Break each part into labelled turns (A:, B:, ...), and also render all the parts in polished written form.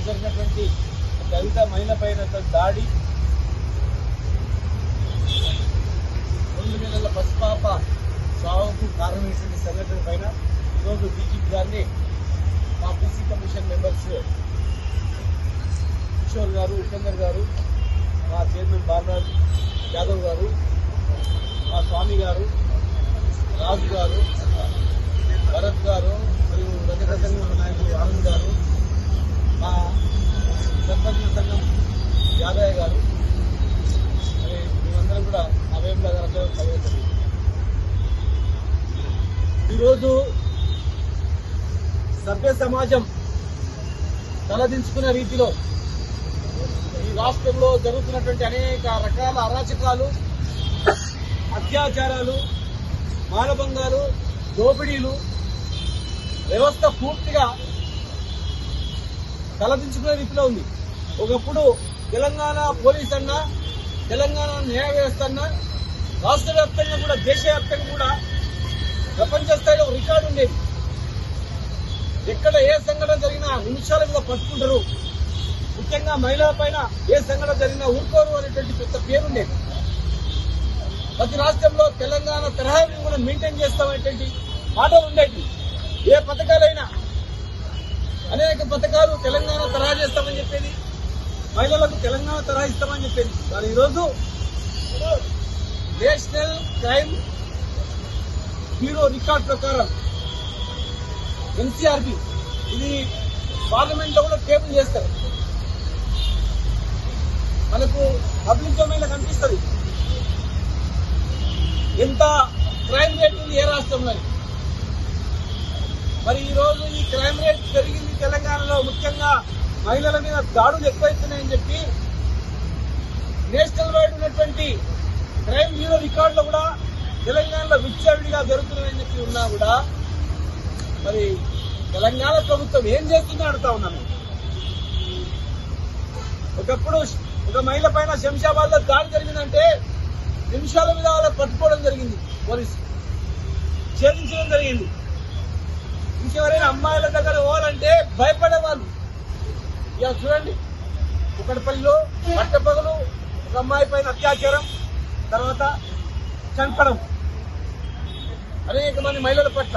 A: జరిగినటువంటి దళిత మహిళ పైన దాడి, 2 నెలల పసిపాప చావుకు కారణమైనటువంటి సంఘటన పైన ఈరోజు డీజీపీ గారిని మా బీసీ కమిషన్ మెంబర్స్ కిషోర్ గారు, ఉపేందర్ గారు, మా చైర్మన్ బాలరాజ్ యాదవ్ గారు, మా స్వామి గారు, రాజు గారు, భరత్ గారు మరియు రజక సంఘం నాయకులు ఆనంద్ గారు, మా సర్పంచ్ సంఘం యాదయ్య గారు, మరి మేమందరం కూడా ఆ వేపుల గారు కలవచ్చింది. ఈరోజు సభ్య సమాజం తలదించుకునే రీతిలో ఈ రాష్ట్రంలో జరుగుతున్నటువంటి అనేక రకాల అరాచకాలు, అత్యాచారాలు, మానభంగాలు, దోపిడీలు, వ్యవస్థ పూర్తిగా తలదించుకునే రీతిలో ఉంది. ఒకప్పుడు తెలంగాణ పోలీస్ అన్నా, తెలంగాణ న్యాయ వ్యవస్థ అన్నా రాష్ట్ర వ్యాప్తంగా కూడా దేశవ్యాప్తంగా కూడా ప్రపంచ స్థాయిలో రికార్డు ఉండేది. ఎక్కడ ఏ సంఘటన జరిగినా నిమిషాల మీద పట్టుకుంటారు. ముఖ్యంగా మహిళల పైన ఏ సంఘటన జరిగినా ఊరుకోరు అనేటువంటి పెద్ద పేరుండేది. ప్రతి రాష్ట్రంలో తెలంగాణ తరహాని కూడా మెయింటైన్ చేస్తామనేటువంటి మాటలు ఉండేవి. ఏ పథకాలైనా అనేక పథకాలు తెలంగాణ తరహా చేస్తామని చెప్పేది, మహిళలకు తెలంగాణ తరహా ఇస్తామని చెప్పేది. కానీ ఈరోజు నేషనల్ క్రైమ్ బ్యూరో రికార్డ్ ప్రకారం ఎన్సీఆర్బీ ఇది పార్లమెంట్ లో కూడా టేబుల్ చేస్తారు. మనకు పబ్లిక్ డొమైన్ లో కనిపిస్తుంది ఎంత క్రైమ్ రేట్ ఉంది ఏ రాష్ట్రంలో. మరి ఈ రోజు ఈ క్రైమ్ రేట్ పెరిగింది తెలంగాణలో, ముఖ్యంగా మహిళల మీద దాడులు ఎక్కువైతున్నాయని చెప్పి నేషనల్ వైడ్ ఉన్నటువంటి క్రైమ్ బ్యూరో రికార్డులో కూడా తెలంగాణలో విచ్చలవిడిగా జరుగుతున్నాయని చెప్పి ఉన్నా కూడా మరి తెలంగాణ ప్రభుత్వం ఏం చేస్తుందో అడుగుతా ఉన్నాను. ఒకప్పుడు ఒక మహిళ పైన శంషాబాద్ లో దాడి జరిగిందంటే నిమిషాల మీద వాళ్ళ పట్టుకోవడం జరిగింది, పోలీసు ఛేదించడం జరిగింది. ఇంకెవరైనా అమ్మాయిల దగ్గర పోవాలంటే భయపడేవాళ్ళు. ఇక చూడండి, కుక్కడపల్లిలో పట్టపగలు ఒక అమ్మాయి పైన అత్యాచారం, తర్వాత చంపడం అనేక మంది మహిళల పట్ల.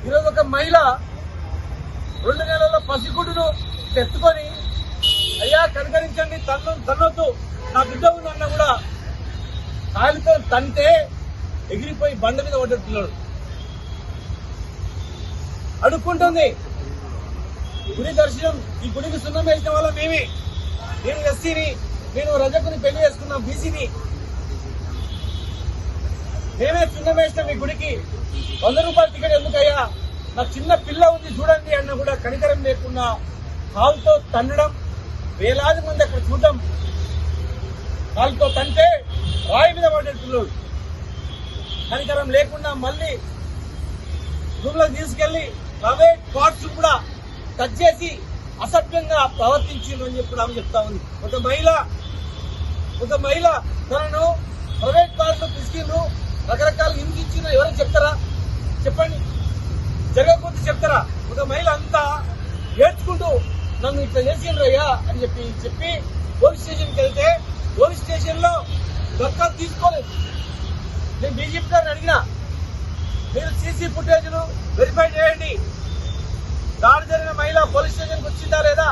A: ఈరోజు ఒక మహిళ 2 నెలల పసిగుడ్డును ఎత్తుకొని అయ్యా కనుకరించండి, తన్నొద్దు, నా బిడ్డ ఉందన్నా కూడా కాలితో తంటే ఎగిరిపోయి బండ మీద పడ్డట్టున్నాడు. అడుక్కుంటుంది. గుడి దర్శనం, ఈ గుడికి సున్నం వేసిన వాళ్ళ మేమే. నేను ఎస్సీని, నేను రజకుని పెళ్లి చేసుకున్నాం, బీసీని, మేమే సున్నం వేసినాం ఈ గుడికి. 100 రూపాయల టికెట్ ఎందుకయ్యా, నాకు చిన్న పిల్ల ఉంది చూడండి అన్న కూడా కనికరం లేకుండా కాలుతో తన్నడం, వేలాది మంది అక్కడ చూడడం, కాలుతో తంటే రాయి మీద పడేట్టున్నాడు. కనికరం లేకుండా మళ్ళీ రూమ్లో తీసుకెళ్లి ప్రైవేట్ పార్ట్స్ కూడా టచ్ చేసి అసభ్యంగా ప్రవర్తించిండ్రు అని చెప్పి ఆమె చెప్తా ఉంది. ఒక మహిళ తనను ప్రైవేట్ పార్ట్స్ తీసుకెళ్లు, రకరకాల హింసించిన ఎవరైనా చెప్తారా? చెప్పండి, జరగకపోతే చెప్తారా? ఒక మహిళ అంతా ఏడ్చుకుంటూ నన్ను ఇట్లా చేసిండ్రయ్యా అని చెప్పి పోలీస్ స్టేషన్కి వెళ్తే పోలీస్ స్టేషన్ లో దరఖాస్తు తీసుకోలేదు. నేను డీజీపీ గారిని అడిగినా, మీరు సీసీ ఫుటేజ్ ను వెరిఫై చేయండి, దాడి జరిగిన మహిళ పోలీస్ స్టేషన్కి వచ్చిందా లేదా,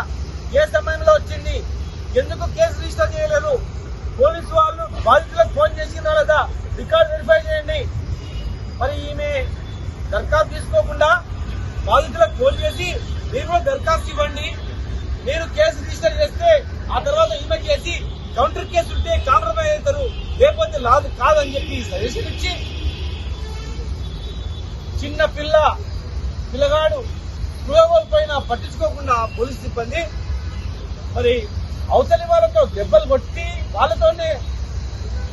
A: ఏ సమయంలో వచ్చింది, ఎందుకు కేసు రిజిస్టర్ చేయలేదు, పోలీసు వాళ్ళు బాధితులకు ఫోన్ చేసిందా లేదా, రికార్డు వెరిఫై చేయండి. మరి ఈమె దరఖాస్తు తీసుకోకుండా బాధితులకు ఫోన్ చేసి మీరు కూడా దరఖాస్తు ఇవ్వండి, మీరు కేసు రిజిస్టర్ చేస్తే ఆ తర్వాత ఈమె చేసి కౌంటర్ కేసు ఉంటే కాంప్రమైజ్ అవుతారు, లేకపోతే కాదని చెప్పి సజెషన్ ఇచ్చి చిన్న పిల్లగాడు పైన పట్టించుకోకుండా పోలీస్ సిబ్బంది మరి అవతలి వాళ్ళతో దెబ్బలు కొట్టి వాళ్ళతోనే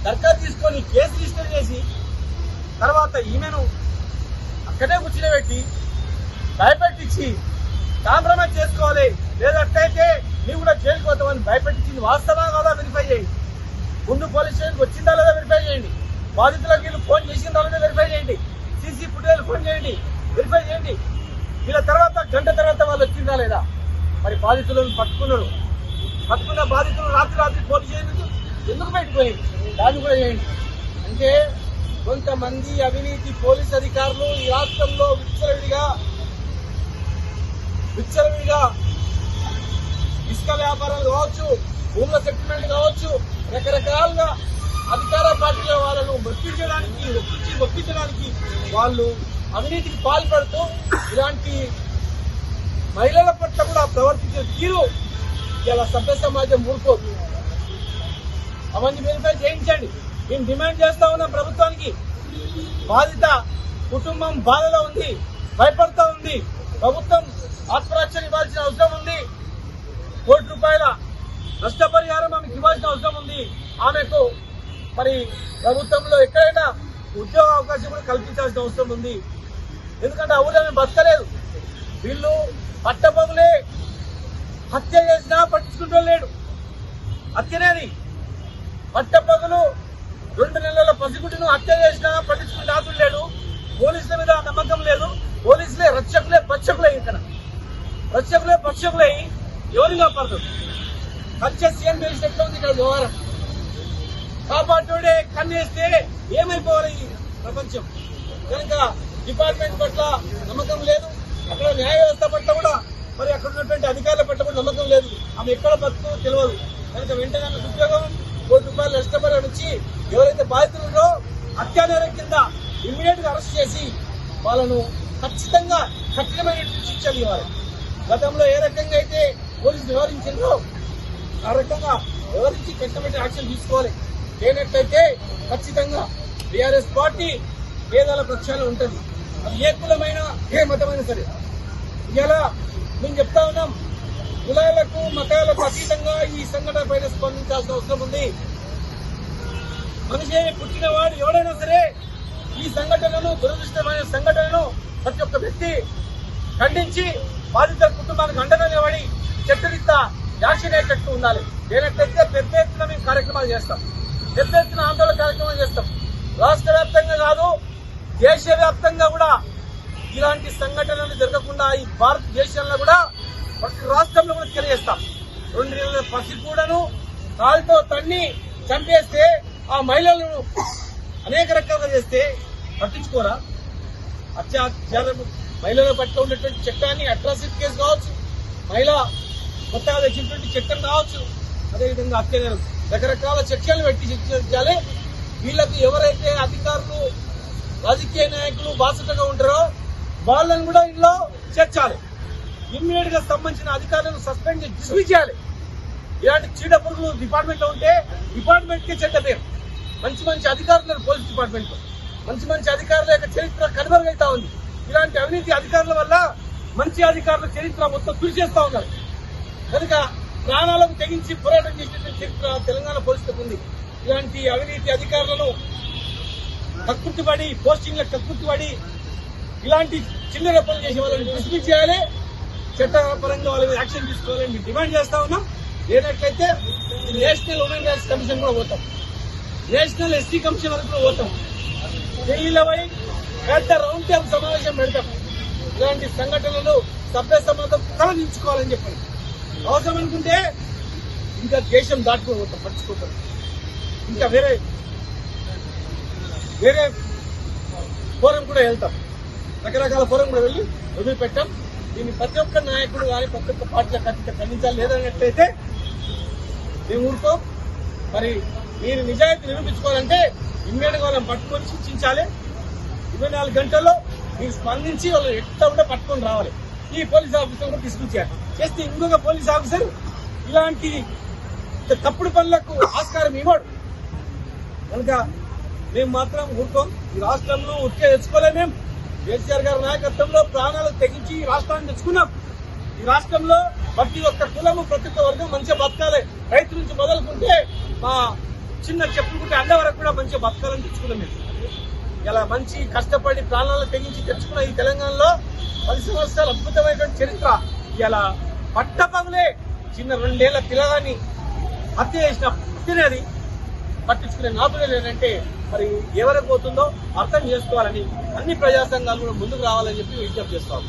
A: దరఖాస్తు తీసుకొని కేసు రిజిస్టర్ చేసి తర్వాత ఈమెను అక్కడే కూర్చుని భయపెట్టించి కాంప్రమైజ్ చేసుకోవాలి, లేదట్లయితే నీవు కూడా జైలుకు పోతామని భయపెట్టించింది వాస్తవా కాదా వెరిఫై చేయండి. ముందు పోలీస్ స్టేషన్కి వచ్చిందా లేదా వెరిఫై చేయండి, బాధితులకు వీళ్ళు ఫోన్ చేసిందా లేదా వెరిఫై చేయండి, సీసీ ఫుటేజ్ ఫోన్ చేయండి, వెరిఫై చేయండి. వీళ్ళ తర్వాత గంట తర్వాత వాళ్ళు వచ్చిందా లేదా. మరి బాధితులను పట్టుకున్న బాధితులు రాత్రి పోలీసు ఎందుకు పెట్టుకోలేదు దాన్ని కూడా చేయండి. అంటే కొంతమంది అవినీతి పోలీస్ అధికారులు ఈ రాష్ట్రంలో విచ్చలవిడిగా ఇసుక వ్యాపారాలు కావచ్చు, భూముల సెటిల్మెంట్ కావచ్చు, రకరకాలుగా అధికార పార్టీల వాళ్ళను ఒప్పించడానికి వాళ్ళు అవినీతికి పాల్పడుతూ ఇలాంటి మహిళల పట్ల కూడా ప్రవర్తించే తీరు ఇలా సభ్య సమాజం ఊరుకోదు. అవన్నీ వెరిఫై చేయించండి. మేము డిమాండ్ చేస్తా ఉన్నాం ప్రభుత్వానికి. బాధిత కుటుంబం బాధలో ఉంది, భయపడతా ఉంది. ప్రభుత్వం ఆత్మరక్షణ ఇవ్వాల్సిన అవసరం ఉంది. ₹1 కోటి నష్టపరిహారం ఆమెకు ఇవ్వాల్సిన అవసరం ఉంది. ఆమెకు మరి ప్రభుత్వంలో ఎక్కడైనా ఉద్యోగ అవకాశం కూడా కల్పించాల్సిన అవసరం ఉంది. ఎందుకంటే ఆ ఊళ్ళో బతకలేదు. వీళ్ళు పట్టపగులే హత్య చేసినా పట్టించుకుంటూ లేడు. హత్యనేది పట్టపగులు 2 నెలల పసిగుడ్డును హత్య చేసినా పట్టించుకుంటే ఆదులేడు. పోలీసుల మీద నమ్మకం లేదు. పోలీసులే పక్షకులే ఇక్కడ పక్షకులై ఎవరిగా పడతారు? హత్య సీఎం తెలిసినట్లు ఉంది ఇక్కడ వ్యవహారం. కాపాడుడే కన్నేస్తే ఏమైపోవాలి ఈ ప్రపంచం? కనుక డిపార్ట్మెంట్ పట్ల నమ్మకం లేదు. అక్కడ న్యాయ వ్యవస్థ పట్ల కూడా మరి అక్కడ ఉన్నటువంటి అధికారుల పట్ల కూడా నమ్మకం లేదు. ఆమె ఎక్కడ బతుకుతుందో తెలియదు. కనుక వెంటనే ఉద్యోగం ₹1 కోటి నష్టపరిహారం ఇచ్చి ఎవరైతే బాధితులు ఉన్నారో హత్యానేరం కింద ఇమ్మీడియట్ గా అరెస్ట్ చేసి వాళ్ళను ఖచ్చితంగా కఠినమైన శిక్షలు ఇవ్వాలి. గతంలో ఏ రకంగా అయితే పోలీసులు వ్యవహరించారో ఆ రకంగా వ్యవహరించి కఠినమైన యాక్షన్ తీసుకోవాలి. లేనట్లయితే ఖచ్చితంగా టీఆర్ఎస్ పార్టీ పేదల పక్షాన ఉంటుంది. అది ఏ కులమైనా ఏ మతమైనా సరే. ఇలా మేము చెప్తా ఉన్నాం, కులాలకు మతాలకు అతీతంగా ఈ సంఘటన పైన స్పందించాల్సిన అవసరం ఉంది. మనిషి పుట్టిన వాడు ఎవడైనా సరే ఈ సంఘటనను, దురదృష్టమైన సంఘటనను ప్రతి ఒక్క వ్యక్తి ఖండించి బాధితుల కుటుంబానికి అండగా నిలబడి చట్టరీత్యా యాక్షన్ అయ్యేటట్టు ఉండాలి. లేనట్లయితే పెద్ద ఎత్తున మేము కార్యక్రమాలు చేస్తాం, పెద్ద ఎత్తున ఆందోళన కార్యక్రమాలు చేస్తాం. రాష్ట్ర వ్యాప్తంగా కాదు, దేశవ్యాప్తంగా కూడా ఇలాంటి సంఘటనలు జరగకుండా ఈ భారతదేశంలో కూడా ప్రతి రాష్ట్రంలో కూడా తెలియజేస్తాం. 2 నెలల పసికూడను కాలుతో తన్ని చంపేస్తే ఆ మహిళలను అనేక రకాలుగా చేస్తే పట్టించుకోరా? అత్యాచారం మహిళల పట్ల ఉన్నటువంటి చట్టాన్ని అట్రాసిటీ కేసు కావచ్చు, మహిళ కొత్తగా తెచ్చినటువంటి చట్టం కావచ్చు, అదేవిధంగా హత్యానేరం రకరకాల చట్టాలు పెట్టి శిక్షించాలి. వీళ్ళకి ఎవరైతే అధికారులు, రాజకీయ నాయకులు బాసటగా ఉంటారో వాళ్ళని కూడా ఇంట్లో చేర్చాలి. ఇమ్మీడియట్ గా సంబంధించిన అధికారులను సస్పెండ్ చేసి డిస్మిస్ చేయాలి. ఇలాంటి చీడ పురుగులు డిపార్ట్మెంట్ లో ఉంటే డిపార్ట్మెంట్ కే చెడ్డ పేరు. మంచి అధికారులు పోలీస్ డిపార్ట్మెంట్ లో మంచి అధికారుల యొక్క చరిత్ర కనుమరుగైతా ఉంది. ఇలాంటి అవినీతి అధికారుల వల్ల మంచి అధికారుల చరిత్ర మొత్తం చేస్తా ఉన్నారు. కనుక ప్రాణాలకు తెగించి పోరాటం చేసినటువంటి చరిత్ర తెలంగాణ పోలీసులకు ఉంది. ఇలాంటి అవినీతి అధికారులను కక్కుర్తిపడి, పోస్టింగ్లకు కక్కుర్తిపడి ఇలాంటి చిల్లర పనులు చేసే వాళ్ళని డిస్మిస్ చేయాలి. చట్టపరంగా వాళ్ళ మీద యాక్షన్ తీసుకోవాలని మేము డిమాండ్ చేస్తా ఉన్నాం. లేనట్లయితే నేషనల్ ఉమెన్ రైట్స్ కమిషన్ కూడా పోతాం, నేషనల్ ఎస్టీ కమిషన్ వరకు కూడా పోతాం. ఢిల్లీలోపై పెద్ద రౌండ్ టేబుల్ సమావేశం పెడతాం. ఇలాంటి సంఘటనలు సభ్య సమాజం తలదించుకోవాలని చెప్పండి. అవసరం అనుకుంటే ఇంకా దేశం దాటుకుని పోతాం, పట్టించుకుంటాం. ఇంకా వేరే ఫోరం కూడా వెళ్తాం, రకరకాల ఫోరం కూడా వెళ్ళి వదిలిపెట్టాం. దీన్ని ప్రతి ఒక్క నాయకుడు కానీ ప్రతి ఒక్క పార్టీల ఖండించాలి. లేదన్నట్లయితే మేము ఊరుకోం. మరి మీరు నిజాయితీ నిరూపించుకోవాలంటే ఇమ్మీడియట్ గా వాళ్ళని పట్టుకొని శిక్షించాలి. 24 గంటల్లో మీరు స్పందించి వాళ్ళు ఎట్లా ఉంటే పట్టుకొని రావాలి. ఈ పోలీస్ ఆఫీసర్ కూడా తీసుకొచ్చారు. చేస్తే ఇంకొక పోలీస్ ఆఫీసర్ ఇలాంటి తప్పుడు పనులకు ఆస్కారం ఇవ్వడు. కనుక మేము మాత్రం ఊరుకోం. ఈ రాష్ట్రంలో ఉట్టే తెచ్చుకోలేం. మేము కేసీఆర్ గారి నాయకత్వంలో ప్రాణాలు తెగించి ఈ రాష్ట్రాన్ని తెచ్చుకున్నాం. ఈ రాష్ట్రంలో ప్రతి ఒక్క కులము, ప్రతి ఒక్క వర్గం మంచిగా బతకాలి. రైతు నుంచి మొదలుకుంటే మా చిన్న చెప్పుకుంటే అన్న వరకు కూడా మంచిగా బతకాలని తెచ్చుకున్నాం. మేము ఇలా మంచి కష్టపడి ప్రాణాలు తెగించి తెచ్చుకున్న ఈ తెలంగాణలో 10 సంవత్సరాలు అద్భుతమైనటువంటి చరిత్ర. ఇలా పట్టపగులే చిన్న 2 ఏళ్ల పిల్లగాన్ని హత్య చేసిన పుట్టినది పట్టించుకునే నాదులే లేదంటే మరి ఎవరికి పోతుందో అర్థం చేసుకోవాలని అన్ని ప్రజా సంఘాలు కూడా ముందుకు రావాలని చెప్పి విజ్ఞప్తి చేస్తాం.